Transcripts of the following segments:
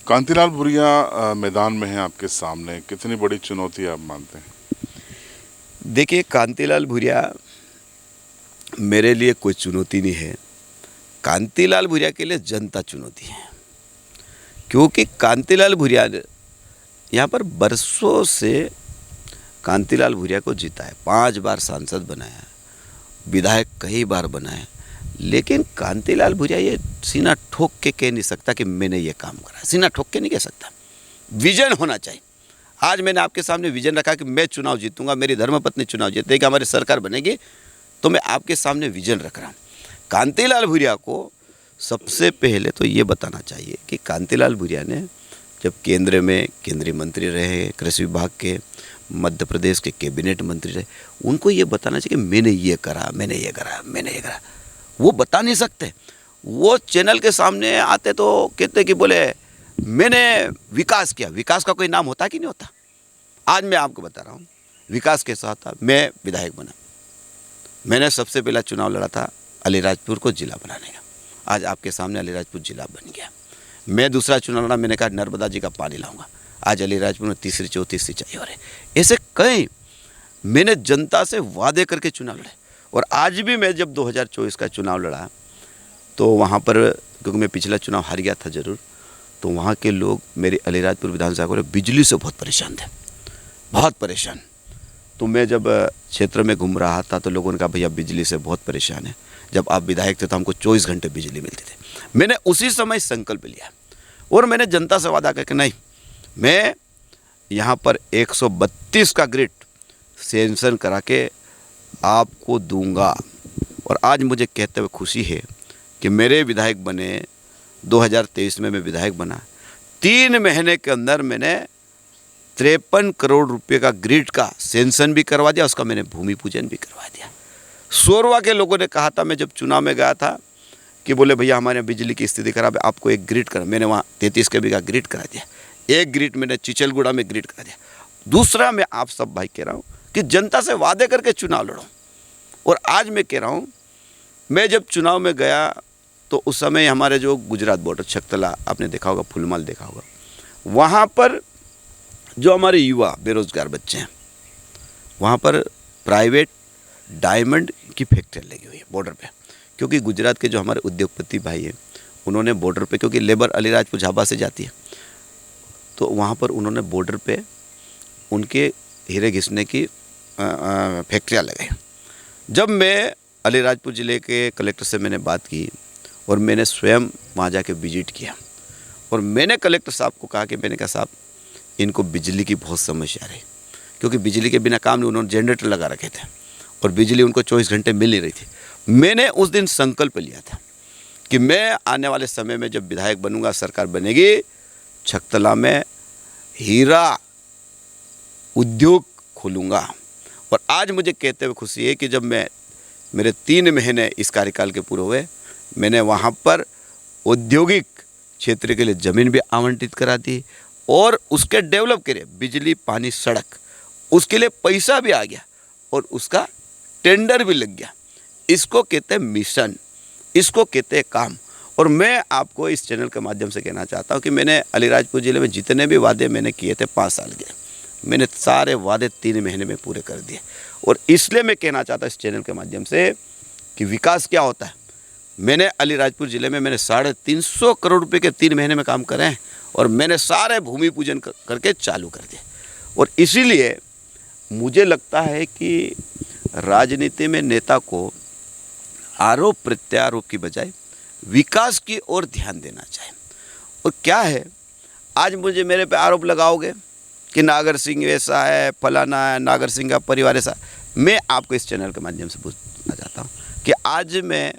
कांतिलाल भूरिया मैदान में है आपके सामने, कितनी बड़ी चुनौती आप मानते हैं? देखिए, कांतिलाल भूरिया मेरे लिए कोई चुनौती नहीं है। कांतिलाल भूरिया के लिए जनता चुनौती है, क्योंकि कांतिलाल भूरिया ने यहाँ पर बरसों से कांतिलाल भूरिया को जीता है। 5 बार सांसद बनाया, विधायक कई बार बनाया, लेकिन कांतिलाल भूरिया ये सीना ठोक के कह नहीं सकता कि मैंने ये काम करा। सीना ठोक के नहीं कह सकता। विजन होना चाहिए। आज मैंने आपके सामने विजन रखा कि मैं चुनाव जीतूंगा, मेरी धर्मपत्नी चुनाव जीतेगी, हमारी सरकार बनेगी, तो मैं आपके सामने विजन रख रहा हूँ। कांतिलाल भूरिया को सबसे पहले तो ये बताना चाहिए कि कांतिलाल भूरिया ने जब केंद्र में केंद्रीय मंत्री रहे, कृषि विभाग के, मध्य प्रदेश के कैबिनेट मंत्री रहे, उनको ये बताना चाहिए कि मैंने ये करा, मैंने ये करा, मैंने ये करा। वो बता नहीं सकते। वो चैनल के सामने आते तो कहते कि बोले मैंने विकास किया। विकास का कोई नाम होता कि नहीं होता? आज मैं आपको बता रहा हूँ विकास कैसा होता। मैं विधायक बना, मैंने सबसे पहला चुनाव लड़ा था अलीराजपुर को जिला बनाने का। आज आपके सामने अलीराजपुर जिला बन गया। मैं दूसरा चुनाव लड़ा, मैंने कहा नर्मदा जी का पानी लाऊंगा। आज अलीराजपुर में तीसरी चौथी सिंचाई हो रही। ऐसे कई मैंने जनता से वादे करके चुनाव लड़े। और आज भी मैं जब 2024 का चुनाव लड़ा तो वहाँ पर, क्योंकि मैं पिछला चुनाव हार गया था ज़रूर, तो वहाँ के लोग मेरे अलीराजपुर विधानसभा में बिजली से बहुत परेशान थे, बहुत परेशान। तो मैं जब क्षेत्र में घूम रहा था तो लोगों ने कहा भैया बिजली से बहुत परेशान है। जब आप विधायक थे तो हमको 24 घंटे बिजली मिलती थी। मैंने उसी समय संकल्प लिया और मैंने जनता से वादा करके नहीं, मैं यहाँ पर 132 का ग्रिड सेंक्शन करा के आपको दूंगा। और आज मुझे कहते हुए खुशी है कि मेरे विधायक बने 2023 में मैं विधायक बना, 3 महीने के अंदर मैंने 53 करोड़ रुपए का ग्रिड का सेंक्शन भी करवा दिया, उसका मैंने भूमि पूजन भी करवा दिया। सोरवा के लोगों ने कहा था, मैं जब चुनाव में गया था, कि बोले भैया हमारे यहाँ बिजली की स्थिति खराब है, आपको एक ग्रिड करा। मैंने वहाँ 33 के बीघा ग्रिड करा दिया। एक ग्रिड मैंने चिचलगुड़ा में ग्रिड करा दिया। दूसरा, मैं आप सब भाई कह रहा हूँ कि जनता से वादे करके चुनाव लड़ो। और आज मैं कह रहा हूँ, मैं जब चुनाव में गया तो उस समय हमारे जो गुजरात बॉर्डर छकतला आपने देखा होगा, फुलमाल देखा होगा, वहाँ पर जो हमारे युवा बेरोजगार बच्चे हैं, वहाँ पर प्राइवेट डायमंड की फैक्ट्री लगी हुई है बॉर्डर पे। क्योंकि गुजरात के जो हमारे उद्योगपति भाई हैं, उन्होंने बॉर्डर पे, क्योंकि लेबर अलीराजपुर झाबा से जाती है, तो वहाँ पर उन्होंने बॉर्डर पे उनके हीरे घिसने की फैक्ट्रियाँ लगाई। जब मैं अलीराजपुर ज़िले के कलेक्टर से मैंने बात की और मैंने स्वयं वहाँ जाके विजिट किया और मैंने कलेक्टर साहब को कहा कि मैंने कहा साहब इनको बिजली की बहुत समस्या रही, क्योंकि बिजली के बिना काम नहीं। उन्होंने जनरेटर लगा रखे थे और बिजली उनको 24 घंटे मिल नहीं रही थी। मैंने उस दिन संकल्प लिया था कि मैं आने वाले समय में जब विधायक बनूंगा, सरकार बनेगी, छकतला में हीरा उद्योग खोलूँगा। और आज मुझे कहते हुए खुशी है कि जब मेरे 3 महीने इस कार्यकाल के पूरे हुए, मैंने वहाँ पर औद्योगिक क्षेत्र के लिए ज़मीन भी आवंटित करा दी और उसके डेवलप के लिए बिजली, पानी, सड़क, उसके लिए पैसा भी आ गया और उसका टेंडर भी लग गया। इसको कहते हैं मिशन, इसको कहते हैं काम। और मैं आपको इस चैनल के माध्यम से कहना चाहता हूँ कि मैंने अलीराजपुर ज़िले में जितने भी वादे मैंने किए थे 5 साल के, मैंने सारे वादे 3 महीने में पूरे कर दिए। और इसलिए मैं कहना चाहता हूँ इस चैनल के माध्यम से कि विकास क्या होता है। मैंने अलीराजपुर ज़िले में मैंने 350 करोड़ रुपए के 3 महीने में काम करे हैं और मैंने सारे भूमि पूजन करके चालू कर दिए। और इसीलिए मुझे लगता है कि राजनीति में नेता को आरोप प्रत्यारोप की बजाय विकास की ओर ध्यान देना चाहिए। और क्या है, आज मुझे मेरे पे आरोप लगाओगे कि नागर सिंह ऐसा है, फलाना है, नागर सिंह का परिवार ऐसा। मैं आपको इस चैनल के माध्यम से पूछना चाहता हूँ कि आज मैं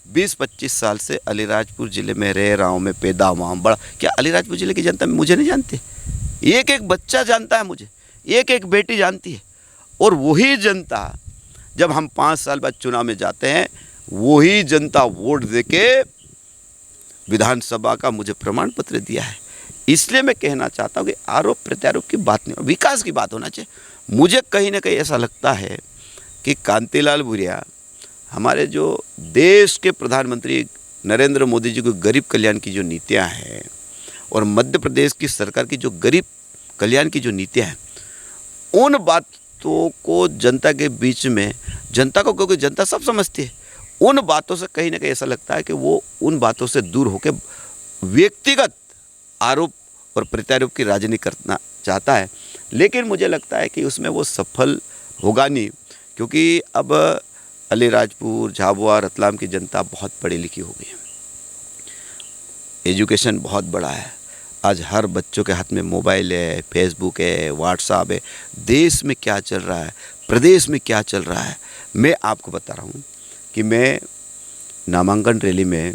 20-25 साल से अलीराजपुर ज़िले में रह रहा हूँ, मैं पैदा हुआ हूँ, बड़ा। क्या अलीराजपुर ज़िले की जनता मुझे नहीं जानती? एक एक बच्चा जानता है मुझे, एक एक बेटी जानती है। और वही जनता जब हम 5 साल बाद चुनाव में जाते हैं, वही जनता वोट देके विधानसभा का मुझे प्रमाण पत्र दिया है। इसलिए मैं कहना चाहता हूँ कि आरोप प्रत्यारोप की बात नहीं, विकास की बात होना चाहिए। मुझे कहीं ना कहीं ऐसा लगता है कि कांतिलाल भूरिया हमारे जो देश के प्रधानमंत्री नरेंद्र मोदी जी को गरीब कल्याण की जो नीतियाँ हैं और मध्य प्रदेश की सरकार की जो गरीब कल्याण की जो नीतियाँ हैं, उन बातों को जनता के बीच में, जनता को, क्योंकि जनता सब समझती है, उन बातों से कहीं ना कहीं ऐसा लगता है कि वो उन बातों से दूर होकर व्यक्तिगत आरोप और प्रत्यारोप की राजनीति करना चाहता है। लेकिन मुझे लगता है कि उसमें वो सफल होगा नहीं, क्योंकि अब अलीराजपुर, झाबुआ, रतलाम की जनता बहुत पढ़ी लिखी हो गई है, एजुकेशन बहुत बड़ा है। आज हर बच्चों के हाथ में मोबाइल है, फेसबुक है, व्हाट्सएप है। देश में क्या चल रहा है, प्रदेश में क्या चल रहा है, मैं आपको बता रहा हूँ कि मैं नामांकन रैली में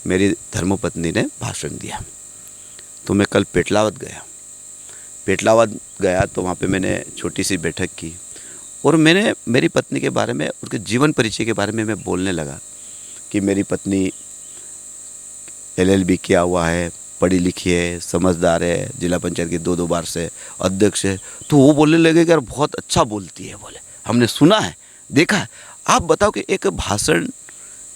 मेरी धर्मपत्नी ने भाषण दिया, तो मैं कल पेटलावद गया तो वहाँ पे मैंने छोटी सी बैठक की और मैंने मेरी पत्नी के बारे में, उनके जीवन परिचय के बारे में मैं बोलने लगा कि मेरी पत्नी LLB किया हुआ है, पढ़ी लिखी है, समझदार है, जिला पंचायत की 2 बार से अध्यक्ष है। तो वो बोलने लगे कि यार बहुत अच्छा बोलती है, बोले हमने सुना है, देखा है। आप बताओ कि एक भाषण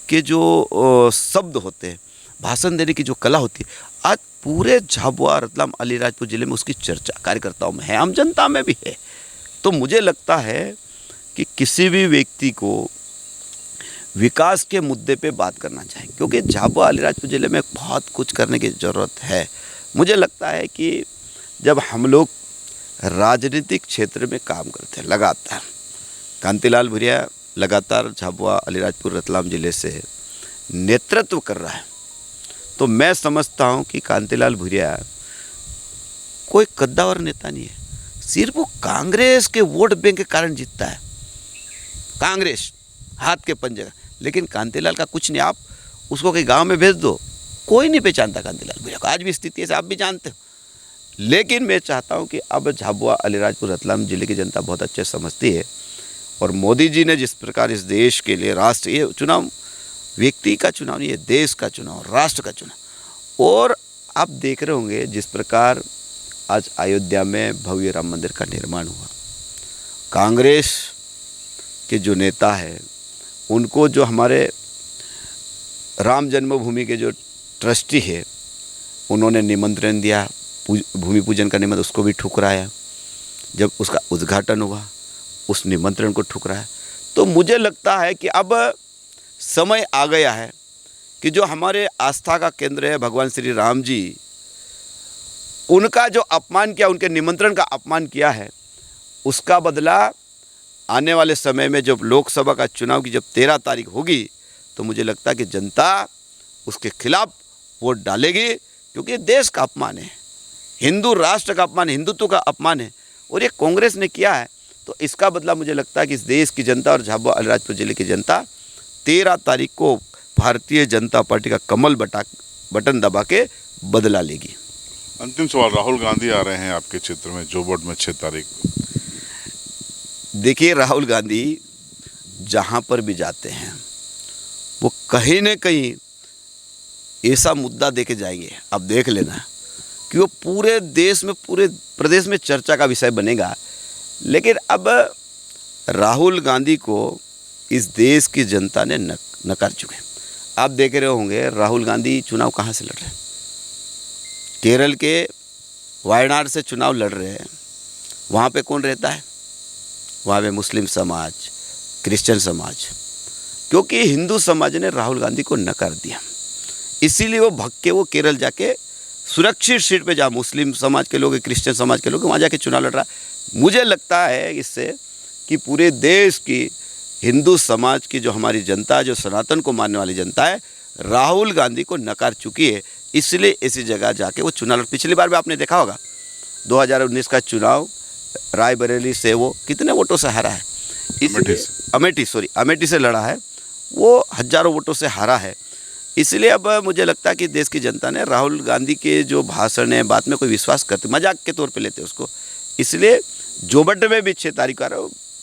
के जो शब्द होते हैं, भाषण देने की जो कला होती है, आज पूरे झाबुआ, रतलाम, अलीराजपुर ज़िले में उसकी चर्चा कार्यकर्ताओं में है, आम जनता में भी है। तो मुझे लगता है कि किसी भी व्यक्ति को विकास के मुद्दे पे बात करना चाहिए, क्योंकि झाबुआ, अलीराजपुर ज़िले में बहुत कुछ करने की ज़रूरत है। मुझे लगता है कि जब हम लोग राजनीतिक क्षेत्र में काम करते हैं लगातार, कांतिलाल भूरिया लगातार झाबुआ, अलीराजपुर, रतलाम ज़िले से नेतृत्व कर रहा है, तो मैं समझता हूँ कि कांतिलाल भूरिया कोई कद्दावर नेता नहीं है। सिर्फ वो कांग्रेस के वोट बैंक के कारण जीतता है, कांग्रेस हाथ के पंजे का। लेकिन कांतिलाल का कुछ नहीं, आप उसको कहीं गांव में भेज दो, कोई नहीं पहचानता कांतिलाल भूरिया को। आज भी स्थिति है, आप भी जानते हो। लेकिन मैं चाहता हूं कि अब झाबुआ, अलीराजपुर, रतलाम जिले की जनता बहुत अच्छे समझती है, और मोदी जी ने जिस प्रकार इस देश के लिए, राष्ट्र, ये चुनाव व्यक्ति का चुनाव नहीं है, देश का चुनाव, राष्ट्र का चुनाव। और आप देख रहे होंगे जिस प्रकार आज अयोध्या में भव्य राम मंदिर का निर्माण हुआ, कांग्रेस के जो नेता है उनको, जो हमारे राम जन्मभूमि के जो ट्रस्टी है, उन्होंने निमंत्रण दिया, भूमि पूजन का निमंत्रण, उसको भी ठुकराया। जब उसका उद्घाटन हुआ, उस निमंत्रण को ठुकराया। तो मुझे लगता है कि अब समय आ गया है कि जो हमारे आस्था का केंद्र है भगवान श्री राम जी, उनका जो अपमान किया, उनके निमंत्रण का अपमान किया है, उसका बदला आने वाले समय में जब लोकसभा का चुनाव की जब 13 तारीख होगी, तो मुझे लगता है कि जनता उसके खिलाफ वोट डालेगी, क्योंकि देश का अपमान है, हिंदू राष्ट्र का अपमान, हिंदुत्व का अपमान है, और ये कांग्रेस ने किया है। तो इसका बदला मुझे लगता है कि इस देश की जनता और झाबुआ, अलीराजपुर जिले की जनता 13 तारीख को भारतीय जनता पार्टी का कमल बटन दबा के बदला लेगी। अंतिम सवाल, राहुल गांधी आ रहे हैं आपके क्षेत्र में जोबट में 6 तारीख को। देखिए, राहुल गांधी जहाँ पर भी जाते हैं वो कहीं न कहीं ऐसा मुद्दा देके जाएंगे, आप देख लेना, कि वो पूरे देश में, पूरे प्रदेश में चर्चा का विषय बनेगा। लेकिन अब राहुल गांधी को इस देश की जनता ने नकार चुके हैं। आप देख रहे होंगे राहुल गांधी चुनाव कहाँ से लड़ रहे हैं, केरल के वायनाड से चुनाव लड़ रहे हैं। वहाँ पे कौन रहता है, वहाँ पे मुस्लिम समाज, क्रिश्चियन समाज, क्योंकि हिंदू समाज ने राहुल गांधी को नकार दिया, इसीलिए वो भग के वो केरल जाके सुरक्षित सीट पे, जहाँ मुस्लिम समाज के लोग, क्रिश्चियन समाज के लोग, वहाँ जाके चुनाव लड़ रहा है। मुझे लगता है इससे कि पूरे देश की हिंदू समाज की जो हमारी जनता है, जो सनातन को मानने वाली जनता है, राहुल गांधी को नकार चुकी है, इसलिए ऐसी जगह जाके वो चुनाव। पिछली बार भी आपने देखा होगा 2019 का चुनाव, रायबरेली से वो कितने वोटों से हारा है, अमेठी से लड़ा है, वो हजारों वोटों से हारा है। इसलिए अब मुझे लगता है कि देश की जनता ने राहुल गांधी के जो भाषण है, बात में कोई विश्वास करते, मजाक के तौर पे लेते उसको। इसलिए जोबट में भी 6 तारीख का,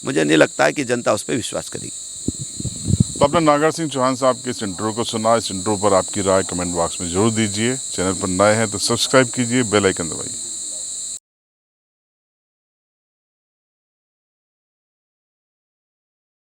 मुझे नहीं लगता है कि जनता उस पर विश्वास करेगी। तो आपने नागर सिंह चौहान साहब के इस इंटरव्यू को सुना। इस इंटरव्यू पर आपकी राय कमेंट बॉक्स में जरूर दीजिए। चैनल पर नए हैं तो सब्सक्राइब कीजिए, बेल आइकन दबाइए।